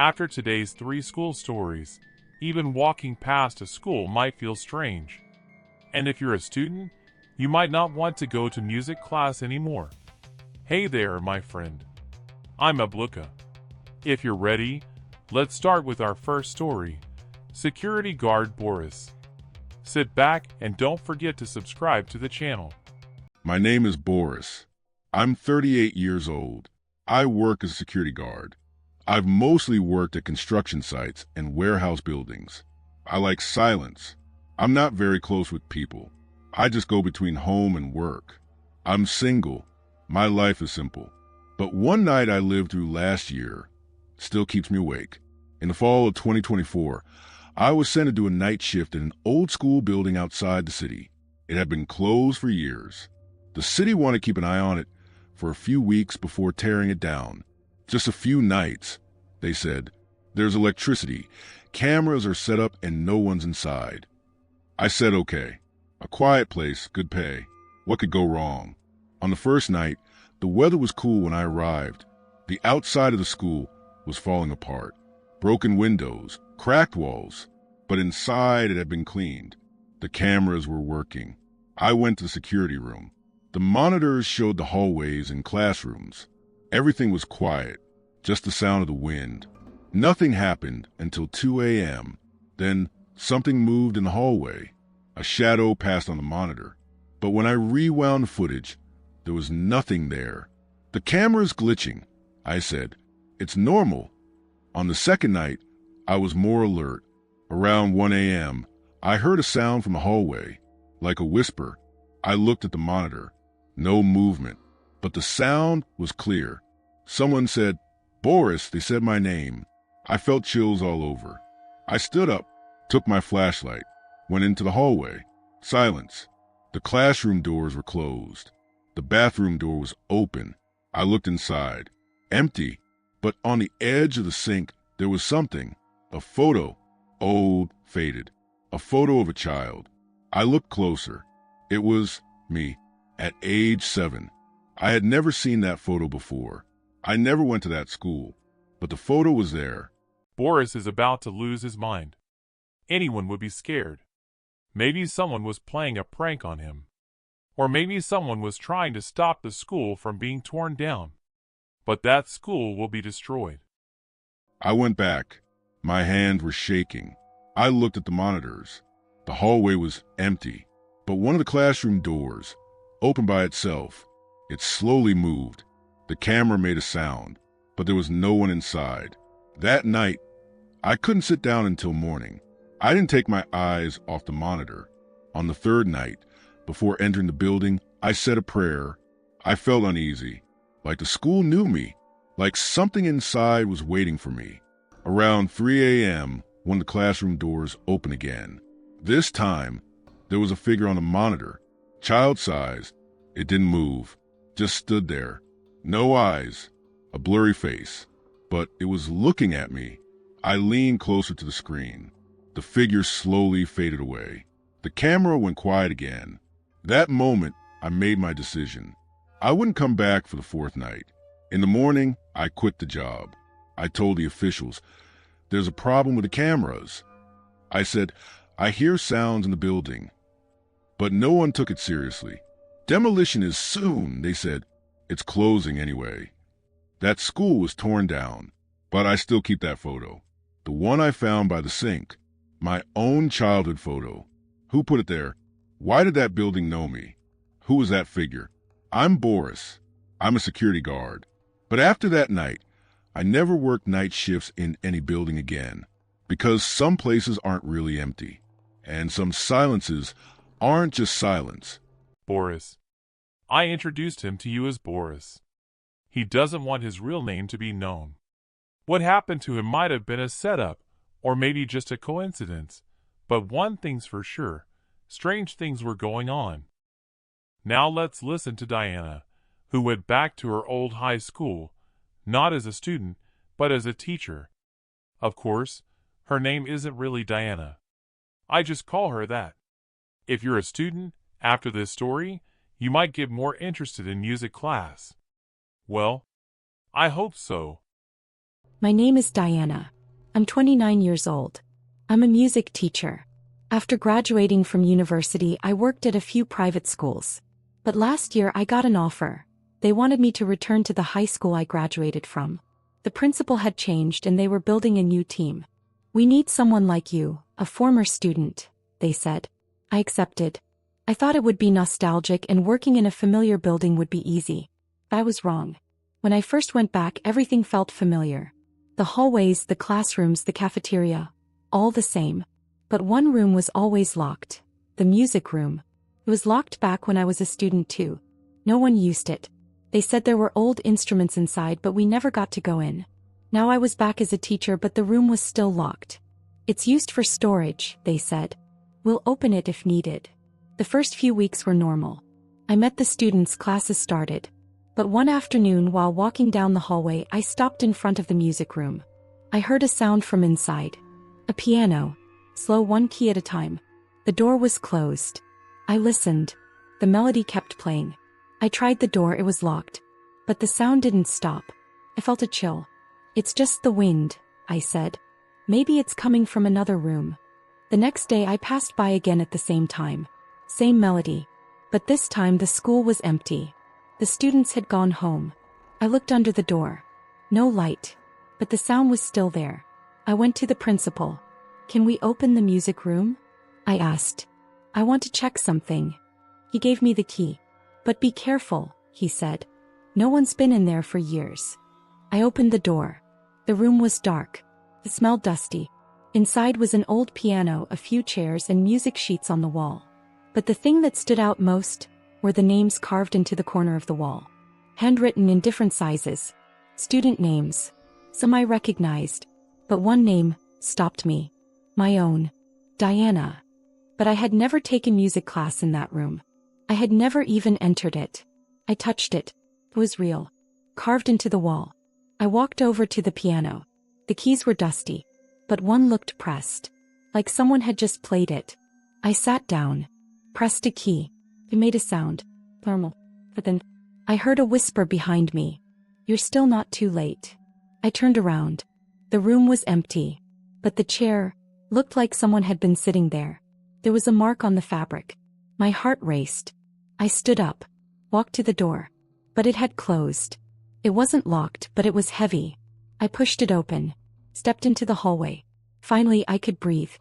After today's three school stories, even walking past a school might feel strange. And if you're a student, you might not want to go to music class anymore. Hey there, my friend. I'm Abluka. If you're ready, let's start with our first story. Security Guard Boris. Sit back and don't forget to subscribe to the channel. My name is Boris. I'm 38 years old. I work as a security guard. I've mostly worked at construction sites and warehouse buildings. I like silence. I'm not very close with people. I just go between home and work. I'm single. My life is simple. But one night I lived through last year still keeps me awake. In the fall of 2024, I was sent to do a night shift in an old school building outside the city. It had been closed for years. The city wanted to keep an eye on it for a few weeks before tearing it down. Just a few nights, they said. There's electricity, cameras are set up, and no one's inside. I said okay. A quiet place, good pay. What could go wrong? On the first night, the weather was cool when I arrived. The outside of the school was falling apart. Broken windows, cracked walls, but inside it had been cleaned. The cameras were working. I went to the security room. The monitors showed the hallways and classrooms. Everything was quiet, just the sound of the wind. Nothing happened until 2 a.m. Then something moved in the hallway. A shadow passed on the monitor. But when I rewound the footage, there was nothing there. The camera's glitching, I said. It's normal. On the second night, I was more alert. Around 1 a.m., I heard a sound from the hallway, like a whisper. I looked at the monitor. No movement, but the sound was clear. Someone said, "Boris," they said my name. I felt chills all over. I stood up, took my flashlight, went into the hallway. Silence. The classroom doors were closed. The bathroom door was open. I looked inside. Empty, but on the edge of the sink, there was something. A photo. Old, faded. A photo of a child. I looked closer. It was me. At age 7, I had never seen that photo before. I never went to that school, but the photo was there. Boris is about to lose his mind. Anyone would be scared. Maybe someone was playing a prank on him. Or maybe someone was trying to stop the school from being torn down. But that school will be destroyed. I went back. My hands were shaking. I looked at the monitors. The hallway was empty, but one of the classroom doors opened by itself. It slowly moved. The camera made a sound, but there was no one inside. That night, I couldn't sit down until morning. I didn't take my eyes off the monitor. On the third night, before entering the building, I said a prayer. I felt uneasy, like the school knew me, like something inside was waiting for me. Around 3 a.m., one of the classroom doors opened again. This time, there was a figure on the monitor. Child-sized. It didn't move, just stood there. No eyes, a blurry face, but it was looking at me. I leaned closer to the screen. The figure slowly faded away. The camera went quiet again. That moment, I made my decision. I wouldn't come back for the fourth night. In the morning, I quit the job. I told the officials, "There's a problem with the cameras." I said, "I hear sounds in the building." But no one took it seriously. "Demolition is soon," they said. "It's closing anyway." That school was torn down, but I still keep that photo. The one I found by the sink. My own childhood photo. Who put it there? Why did that building know me? Who was that figure? I'm Boris. I'm a security guard. But after that night, I never worked night shifts in any building again. Because some places aren't really empty. And some silences aren't just silence. Boris. I introduced him to you as Boris. He doesn't want his real name to be known. What happened to him might have been a setup, or maybe just a coincidence. But one thing's for sure, strange things were going on. Now let's listen to Diana, who went back to her old high school, not as a student, but as a teacher. Of course, her name isn't really Diana. I just call her that. If you're a student, after this story, you might get more interested in music class. Well, I hope so. My name is Diana. I'm 29 years old. I'm a music teacher. After graduating from university, I worked at a few private schools. But last year I got an offer. They wanted me to return to the high school I graduated from. The principal had changed and they were building a new team. We need someone like you, a former student, they said. I accepted. I thought it would be nostalgic and working in a familiar building would be easy. I was wrong. When I first went back, everything felt familiar. The hallways, the classrooms, the cafeteria, all the same. But one room was always locked. The music room. It was locked back when I was a student too. No one used it. They said there were old instruments inside, but we never got to go in. Now I was back as a teacher, but the room was still locked. It's used for storage, they said. We'll open it if needed. The first few weeks were normal. I met the students, classes started. But one afternoon while walking down the hallway, I stopped in front of the music room. I heard a sound from inside. A piano. Slow, one key at a time. The door was closed. I listened. The melody kept playing. I tried the door, it was locked. But the sound didn't stop. I felt a chill. It's just the wind, I said. Maybe it's coming from another room. The next day I passed by again at the same time. Same melody. But this time the school was empty. The students had gone home. I looked under the door. No light. But the sound was still there. I went to the principal. Can we open the music room? I asked. I want to check something. He gave me the key. But be careful, he said. No one's been in there for years. I opened the door. The room was dark. It smelled dusty. Inside was an old piano, a few chairs, and music sheets on the wall. But the thing that stood out most were the names carved into the corner of the wall. Handwritten in different sizes. Student names. Some I recognized. But one name stopped me. My own. Diana. But I had never taken music class in that room. I had never even entered it. I touched it. It was real. Carved into the wall. I walked over to the piano. The keys were dusty. But one looked pressed. Like someone had just played it. I sat down. Pressed a key. It made a sound. Normal. But then, I heard a whisper behind me. You're still not too late. I turned around. The room was empty. But the chair looked like someone had been sitting there. There was a mark on the fabric. My heart raced. I stood up. Walked to the door. But it had closed. It wasn't locked, but it was heavy. I pushed it open. Stepped into the hallway. Finally, I could breathe.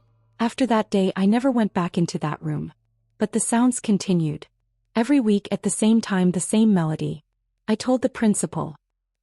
After that day, I never went back into that room. But the sounds continued. Every week at the same time, the same melody. I told the principal.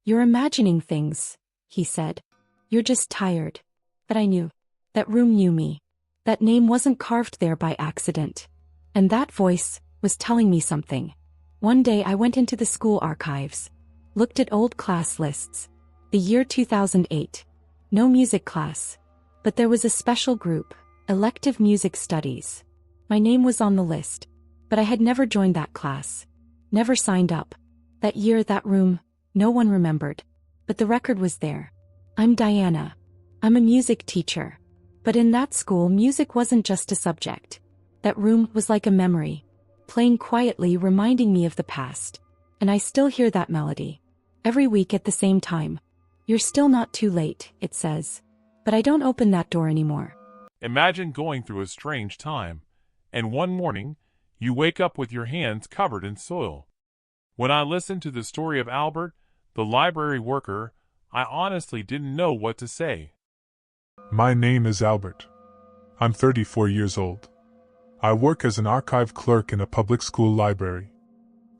You're imagining things, he said. You're just tired. But I knew. That room knew me. That name wasn't carved there by accident. And that voice was telling me something. One day I went into the school archives. Looked at old class lists. The year 2008. No music class. But there was a special group, elective music studies. My name was on the list. But I had never joined that class. Never signed up. That year, that room, no one remembered. But the record was there. I'm Diana. I'm a music teacher. But in that school, music wasn't just a subject. That room was like a memory. Playing quietly, reminding me of the past. And I still hear that melody. Every week at the same time. You're still not too late, it says. But I don't open that door anymore. Imagine going through a strange time, and one morning, you wake up with your hands covered in soil. When I listened to the story of Albert, the library worker, I honestly didn't know what to say. My name is Albert. I'm 34 years old. I work as an archive clerk in a public school library.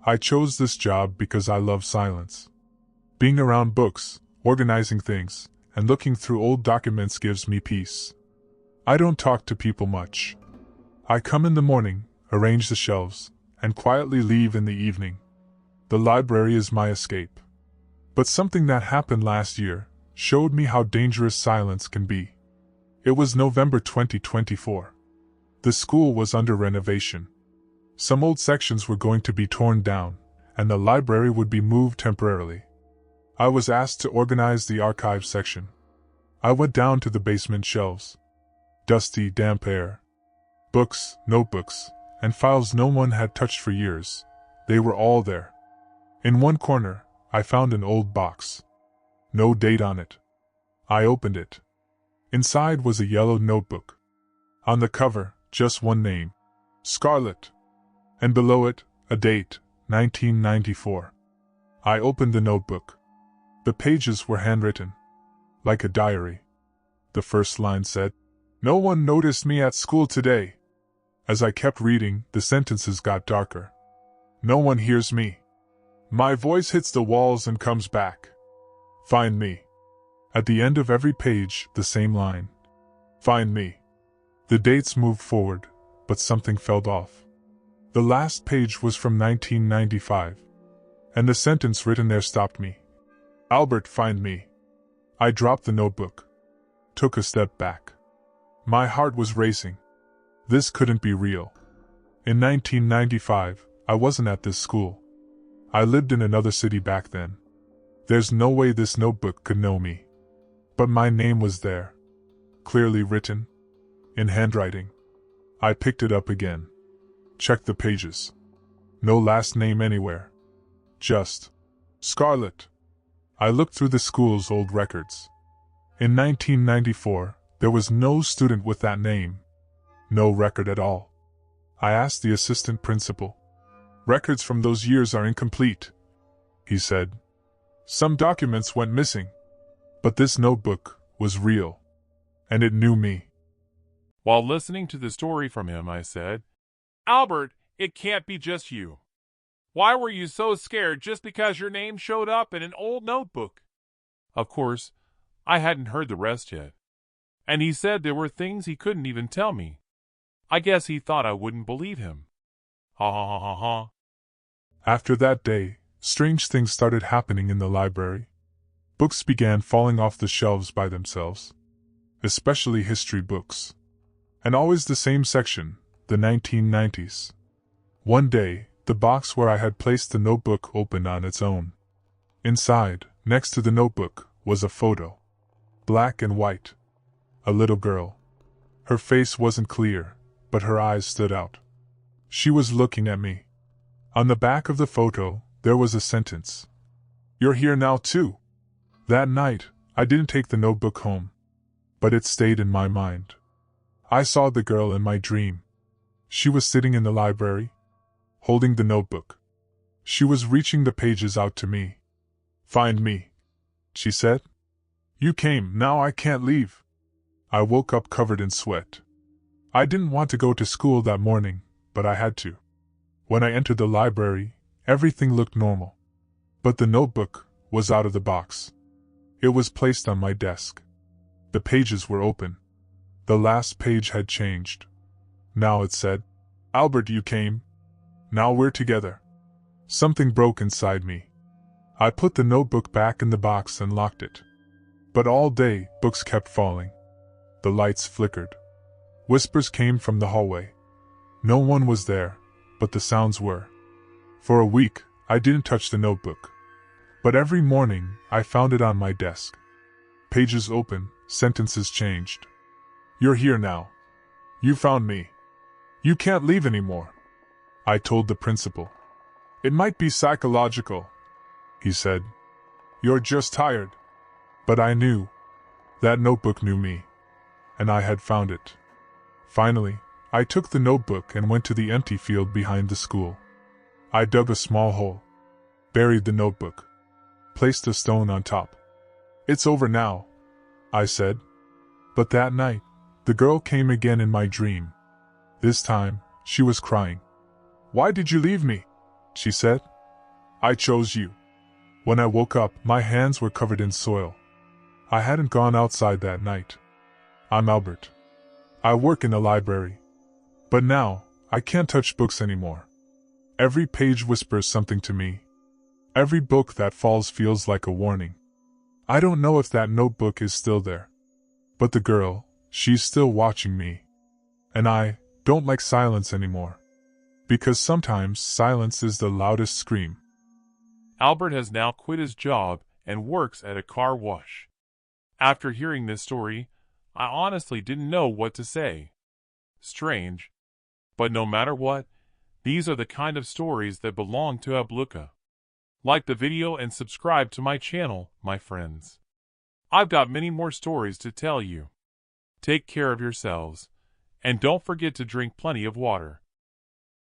I chose this job because I love silence. Being around books, organizing things, and looking through old documents gives me peace. I don't talk to people much. I come in the morning, arrange the shelves, and quietly leave in the evening. The library is my escape. But something that happened last year showed me how dangerous silence can be. It was November 2024. The school was under renovation. Some old sections were going to be torn down, and the library would be moved temporarily. I was asked to organize the archive section. I went down to the basement shelves. Dusty, damp air. Books, notebooks, and files no one had touched for years. They were all there. In one corner, I found an old box. No date on it. I opened it. Inside was a yellow notebook. On the cover, just one name, Scarlett. And below it, a date, 1994. I opened the notebook. The pages were handwritten, like a diary. The first line said, "No one noticed me at school today." As I kept reading, the sentences got darker. "No one hears me. My voice hits the walls and comes back. Find me." At the end of every page, the same line. "Find me." The dates moved forward, but something fell off. The last page was from 1995, and the sentence written there stopped me. "Albert, find me." I dropped the notebook, took a step back. My heart was racing. This couldn't be real. In 1995, I wasn't at this school. I lived in another city back then. There's no way this notebook could know me. But my name was there, clearly written, in handwriting. I picked it up again. Checked the pages. No last name anywhere. Just Scarlett. I looked through the school's old records. In 1994, there was no student with that name. No record at all. I asked the assistant principal. "Records from those years are incomplete," he said. "Some documents went missing. But this notebook was real. And it knew me." While listening to the story from him, I said, "Albert, it can't be just you. Why were you so scared just because your name showed up in an old notebook?" Of course, I hadn't heard the rest yet. And he said there were things he couldn't even tell me. I guess he thought I wouldn't believe him. Ha ha ha ha ha. After that day, strange things started happening in the library. Books began falling off the shelves by themselves. Especially history books. And always the same section, the 1990s. One day, the box where I had placed the notebook opened on its own. Inside, next to the notebook, was a photo. Black and white. A little girl. Her face wasn't clear, but her eyes stood out. She was looking at me. On the back of the photo, there was a sentence. "You're here now too." That night, I didn't take the notebook home. But it stayed in my mind. I saw the girl in my dream. She was sitting in the library, holding the notebook. She was reaching the pages out to me. "Find me," she said. "You came, now I can't leave." I woke up covered in sweat. I didn't want to go to school that morning, but I had to. When I entered the library, everything looked normal. But the notebook was out of the box. It was placed on my desk. The pages were open. The last page had changed. Now it said, "Albert, you came. Now we're together." Something broke inside me. I put the notebook back in the box and locked it. But all day, books kept falling. The lights flickered. Whispers came from the hallway. No one was there, but the sounds were. For a week, I didn't touch the notebook. But every morning, I found it on my desk. Pages open, sentences changed. "You're here now. You found me. You can't leave anymore," I told the principal. "It might be psychological," he said. "You're just tired." But I knew. That notebook knew me. And I had found it. Finally, I took the notebook and went to the empty field behind the school. I dug a small hole, buried the notebook, placed a stone on top. "It's over now," I said. But that night, the girl came again in my dream. This time, she was crying. "Why did you leave me?" she said. "I chose you." When I woke up, my hands were covered in soil. I hadn't gone outside that night. I'm Albert. I work in a library. But now, I can't touch books anymore. Every page whispers something to me. Every book that falls feels like a warning. I don't know if that notebook is still there. But the girl, she's still watching me. And I don't like silence anymore. Because sometimes silence is the loudest scream. Albert has now quit his job and works at a car wash. After hearing this story, I honestly didn't know what to say. Strange. But no matter what, these are the kind of stories that belong to Abluka. Like the video and subscribe to my channel, my friends. I've got many more stories to tell you. Take care of yourselves, and don't forget to drink plenty of water.